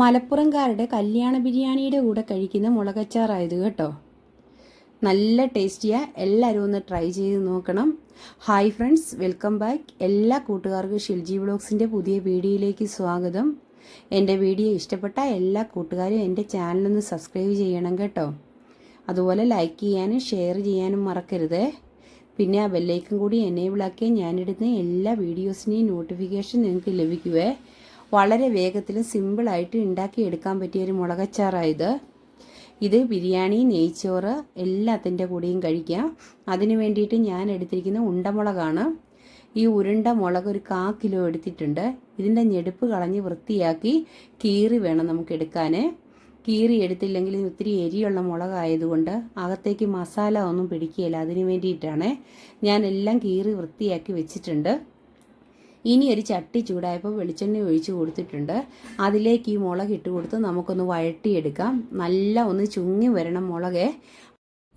മലപ്പുറംകാരുടെ കല്യാണ ബിരിയാണിയുടെ കൂടെ കഴിക്കുന്ന മുളകച്ചാറായത് കേട്ടോ. നല്ല ടേസ്റ്റിയാ, എല്ലാവരും ഒന്ന് ട്രൈ ചെയ്ത് നോക്കണം. Hi friends, welcome back. എല്ലാ കൂട്ടുകാർക്കും ഷിൽജി വ്ളോഗ്സിൻ്റെ പുതിയ വീഡിയോയിലേക്ക് സ്വാഗതം. എൻ്റെ വീഡിയോ ഇഷ്ടപ്പെട്ട എല്ലാ കൂട്ടുകാരും എൻ്റെ ചാനലൊന്ന് സബ്സ്ക്രൈബ് ചെയ്യണം കേട്ടോ. അതുപോലെ ലൈക്ക് ചെയ്യാനും ഷെയർ ചെയ്യാനും മറക്കരുത്. പിന്നെ ആ ബെല്ലൈക്കൻ കൂടി എനേബിൾ ആക്കിയാൽ ഞാനിടുന്ന എല്ലാ വീഡിയോസിനെയും നോട്ടിഫിക്കേഷൻ നിങ്ങൾക്ക് ലഭിക്കുവേ. വളരെ വേഗത്തിലും സിമ്പിളായിട്ട് ഉണ്ടാക്കിയെടുക്കാൻ പറ്റിയൊരു മുളകച്ചാറായത്. ഇത് ബിരിയാണി, നെയ്ച്ചോറ് എല്ലാത്തിൻ്റെ കൂടെയും കഴിക്കാം. അതിന് വേണ്ടിയിട്ട് ഞാൻ എടുത്തിരിക്കുന്ന ഉണ്ടമുളകാണ്. ഈ ഉരുണ്ട മുളക് ഒരു 1/4 കിലോ എടുത്തിട്ടുണ്ട്. ഇതിൻ്റെ ഞെടുപ്പ് കളഞ്ഞ് വൃത്തിയാക്കി കീറി വേണം നമുക്ക് എടുക്കാൻ. കീറി എടുത്തില്ലെങ്കിൽ ഒത്തിരി എരിയുള്ള മുളകായതുകൊണ്ട് അകത്തേക്ക് മസാല ഒന്നും പിടിക്കുകയില്ല. അതിന് വേണ്ടിയിട്ടാണ് ഞാൻ എല്ലാം കീറി വൃത്തിയാക്കി വെച്ചിട്ടുണ്ട്. ഇനി ഒരു ചട്ടി ചൂടായപ്പോൾ വെളിച്ചെണ്ണ ഒഴിച്ച് കൊടുത്തിട്ടുണ്ട്. അതിലേക്ക് ഈ മുളക് ഇട്ട് കൊടുത്ത് നമുക്കൊന്ന് വഴട്ടിയെടുക്കാം. നല്ല ഒന്ന് ചുങ്ങി വരണം മുളക്.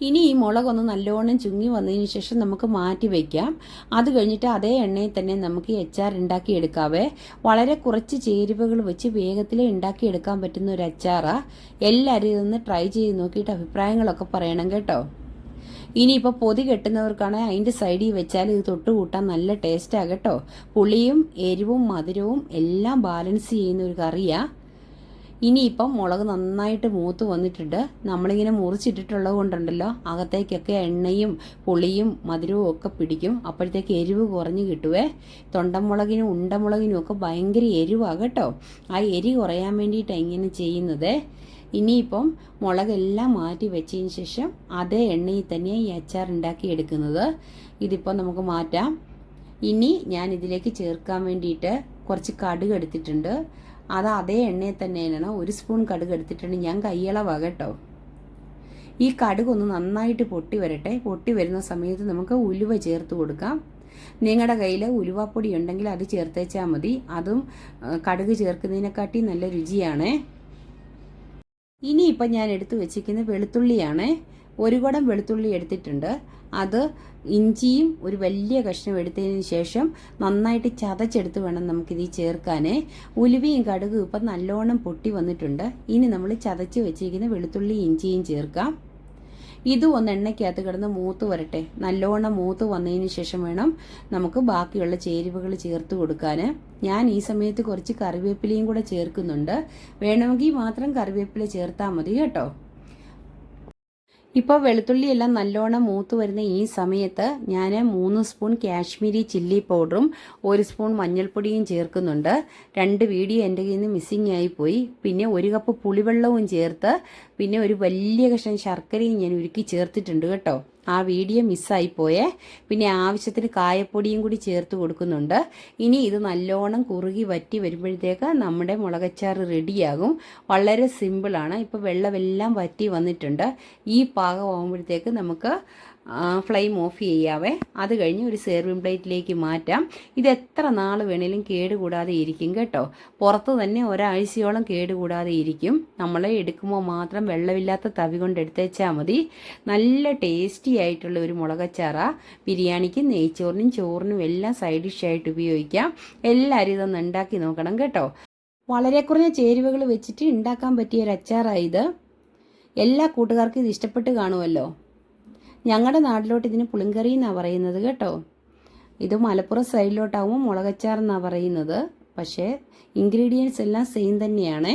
ഇനി ഈ മുളകൊന്ന് നല്ലോണം ചുങ്ങി വന്നതിന് ശേഷം നമുക്ക് മാറ്റി വയ്ക്കാം. അത് കഴിഞ്ഞിട്ട് അതേ എണ്ണയിൽ തന്നെ നമുക്ക് അച്ചാർ ഉണ്ടാക്കിയെടുക്കാവേ. വളരെ കുറച്ച് ചേരുവകൾ വെച്ച് വേഗത്തിൽ ഉണ്ടാക്കിയെടുക്കാൻ പറ്റുന്ന ഒരു അച്ചാറാണ്. എല്ലാവരും ഇതൊന്ന് ട്രൈ ചെയ്ത് നോക്കിയിട്ട് അഭിപ്രായങ്ങളൊക്കെ പറയണം കേട്ടോ. ഇനിയിപ്പോൾ പൊതി കെട്ടുന്നവർക്കാണെങ്കിൽ അതിൻ്റെ സൈഡിൽ വെച്ചാൽ ഇത് തൊട്ട് കൂട്ടാൻ നല്ല ടേസ്റ്റാണ് കേട്ടോ. പുളിയും എരിവും മധുരവും എല്ലാം ബാലൻസ് ചെയ്യുന്ന ഒരു കറിയാണ്. ഇനിയിപ്പം മുളക് നന്നായിട്ട് മൂത്ത് വന്നിട്ടുണ്ട്. നമ്മളിങ്ങനെ മുറിച്ചിട്ടിട്ടുള്ളത് കൊണ്ടുണ്ടല്ലോ, അകത്തേക്കൊക്കെ എണ്ണയും പുളിയും മധുരവും ഒക്കെ പിടിക്കും. അപ്പോഴത്തേക്ക് എരിവ് കുറഞ്ഞ് കിട്ടുവേ. തൊണ്ടമുളകിനും ഉണ്ടമുളകിനും ഒക്കെ ഭയങ്കര എരിവാണ് കേട്ടോ. ആ എരി കുറയാൻ വേണ്ടിയിട്ടാണ് ഇങ്ങനെ ചെയ്യുന്നത്. ഇനിയിപ്പം മുളകെല്ലാം മാറ്റി വെച്ചതിന് ശേഷം അതേ എണ്ണയിൽ തന്നെ ഈ അച്ചാർ ഉണ്ടാക്കി എടുക്കുന്നത്. ഇതിപ്പോൾ നമുക്ക് മാറ്റാം. ഇനി ഞാൻ ഇതിലേക്ക് ചേർക്കാൻ വേണ്ടിയിട്ട് കുറച്ച് കടുക് എടുത്തിട്ടുണ്ട്. അത് അതേ എണ്ണയിൽ തന്നെയാണ്. 1 സ്പൂൺ കടുക് എടുത്തിട്ടുണ്ട്. ഞാൻ കയ്യളവാണ് കേട്ടോ. ഈ കടുക് ഒന്ന് നന്നായിട്ട് പൊട്ടി വരട്ടെ. പൊട്ടി വരുന്ന സമയത്ത് നമുക്ക് ഉലുവ ചേർത്ത് കൊടുക്കാം. നിങ്ങളുടെ കയ്യിൽ ഉലുവാപ്പൊടി ഉണ്ടെങ്കിൽ അത് ചേർത്തേച്ചാൽ മതി. അതും കടുക് ചേർക്കുന്നതിനെക്കാട്ടി നല്ല രുചിയാണ്. ഇനിയിപ്പം ഞാൻ എടുത്തു വെച്ചിരിക്കുന്ന വെളുത്തുള്ളിയാണ്. 1 കുടം വെളുത്തുള്ളി എടുത്തിട്ടുണ്ട്. അത് ഇഞ്ചിയും ഒരു വലിയ കഷ്ണം എടുത്തതിന് ശേഷം നന്നായിട്ട് ചതച്ചെടുത്ത് വേണം നമുക്കിത് ചേർക്കാൻ. ഉലുവയും കടുകും ഇപ്പം നല്ലോണം പൊട്ടി വന്നിട്ടുണ്ട്. ഇനി നമ്മൾ ചതച്ച് വെച്ചിരിക്കുന്ന വെളുത്തുള്ളി ഇഞ്ചിയും ചേർക്കാം. ഇതും ഒന്ന് എണ്ണയ്ക്കകത്ത് കിടന്ന് മൂത്ത് വരട്ടെ. നല്ലോണം മൂത്ത് വന്നതിന് ശേഷം വേണം നമുക്ക് ബാക്കിയുള്ള ചേരുവകൾ ചേർത്ത് കൊടുക്കാൻ. ഞാൻ ഈ സമയത്ത് കുറച്ച് കറിവേപ്പിലയും കൂടെ ചേർക്കുന്നുണ്ട്. വേണമെങ്കിൽ മാത്രം കറിവേപ്പില ചേർത്താൽ മതി കേട്ടോ. ഇപ്പോൾ വെളുത്തുള്ളി എല്ലാം നല്ലോണം മൂത്ത് വരുന്ന ഈ സമയത്ത് ഞാൻ 3 സ്പൂൺ കാശ്മീരി ചില്ലി പൗഡറും 1 സ്പൂൺ മഞ്ഞൾപ്പൊടിയും ചേർക്കുന്നുണ്ട്. 2 വീഡിയോ എൻ്റെ കയ്യിൽ നിന്ന് മിസ്സിങ് ആയിപ്പോയി. പിന്നെ 1 കപ്പ് പുളിവെള്ളവും ചേർത്ത് പിന്നെ ഒരു വലിയ കഷ്ണം ശർക്കരയും ഞാൻ ഉരുക്കി ചേർത്തിട്ടുണ്ട് കേട്ടോ. ആ വീഡിയോ മിസ്സായിപ്പോയേ. പിന്നെ ആവശ്യത്തിന് കായപ്പൊടിയും കൂടി ചേർത്ത് കൊടുക്കുന്നുണ്ട്. ഇനി ഇത് നല്ലോണം കുറുകി വറ്റി വരുമ്പോഴത്തേക്ക് നമ്മുടെ മുളകച്ചാർ റെഡിയാകും. വളരെ സിമ്പിളാണ്. ഇപ്പോൾ വെള്ളമെല്ലാം വറ്റി വന്നിട്ടുണ്ട്. ഈ പാകമാകുമ്പോഴത്തേക്ക് നമുക്ക് ഫ്ലെയിം ഓഫ് ചെയ്യാവേ. അത് കഴിഞ്ഞ് ഒരു സെർവിങ് പ്ലേറ്റിലേക്ക് മാറ്റാം. ഇത് എത്ര നാൾ വേണേലും കേടുകൂടാതെ ഇരിക്കും കേട്ടോ. പുറത്ത് തന്നെ ഒരാഴ്ചയോളം കേടുകൂടാതെ ഇരിക്കും. നമ്മൾ എടുക്കുമ്പോൾ മാത്രം വെള്ളമില്ലാത്ത തവി കൊണ്ട് എടുത്തേച്ചാൽ മതി. നല്ല ടേസ്റ്റി ആയിട്ടുള്ള ഒരു മുളകച്ചാറാണ്. ബിരിയാണിക്കും നെയ്ച്ചോറിനും ചോറിനും എല്ലാം സൈഡ് ഡിഷായിട്ട് ഉപയോഗിക്കാം. എല്ലാവരും ഇതൊന്ന് ഉണ്ടാക്കി നോക്കണം കേട്ടോ. വളരെ കുറഞ്ഞ ചേരുവകൾ വെച്ചിട്ട് ഉണ്ടാക്കാൻ പറ്റിയ ഒരു അച്ചാറായത്. എല്ലാ കൂട്ടുകാർക്കും ഇത് ഇഷ്ടപ്പെട്ട് കാണുമല്ലോ. ഞങ്ങളുടെ നാട്ടിലോട്ട് ഇതിന് പുളിങ്കറി എന്നാണ് പറയുന്നത് കേട്ടോ. ഇത് മലപ്പുറം സൈഡിലോട്ടാവുമ്പോൾ മുളകച്ചാർ എന്നാണ് പറയുന്നത്. പക്ഷേ ഇൻഗ്രീഡിയൻസ് എല്ലാം സെയിം തന്നെയാണ്.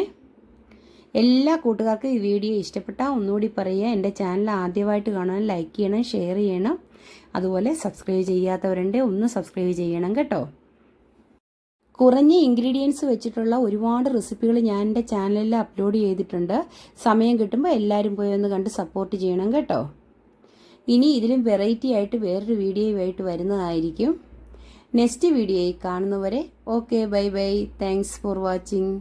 എല്ലാ കൂട്ടുകാർക്കും ഈ വീഡിയോ ഇഷ്ടപ്പെട്ടാൽ ഒന്നുകൂടി പറയുക, എൻ്റെ ചാനൽ ആദ്യമായിട്ട് കാണാൻ ലൈക്ക് ചെയ്യണം, ഷെയർ ചെയ്യണം. അതുപോലെ സബ്സ്ക്രൈബ് ചെയ്യാത്തവരുണ്ട്, ഒന്ന് സബ്സ്ക്രൈബ് ചെയ്യണം കേട്ടോ. കുറഞ്ഞ ഇൻഗ്രീഡിയൻസ് വെച്ചിട്ടുള്ള ഒരുപാട് റെസിപ്പികൾ ഞാൻ എൻ്റെ ചാനലിൽ അപ്ലോഡ് ചെയ്തിട്ടുണ്ട്. സമയം കിട്ടുമ്പോൾ എല്ലാവരും പോയി ഒന്ന് കണ്ട് സപ്പോർട്ട് ചെയ്യണം കേട്ടോ. ഇനി ഇതിലും വെറൈറ്റി ആയിട്ട് വേറൊരു വീഡിയോയുമായിട്ട് വരുന്നതായിരിക്കും. നെക്സ്റ്റ് വീഡിയോയിൽ കാണുന്നവരെ okay, bye bye. Thanks for watching.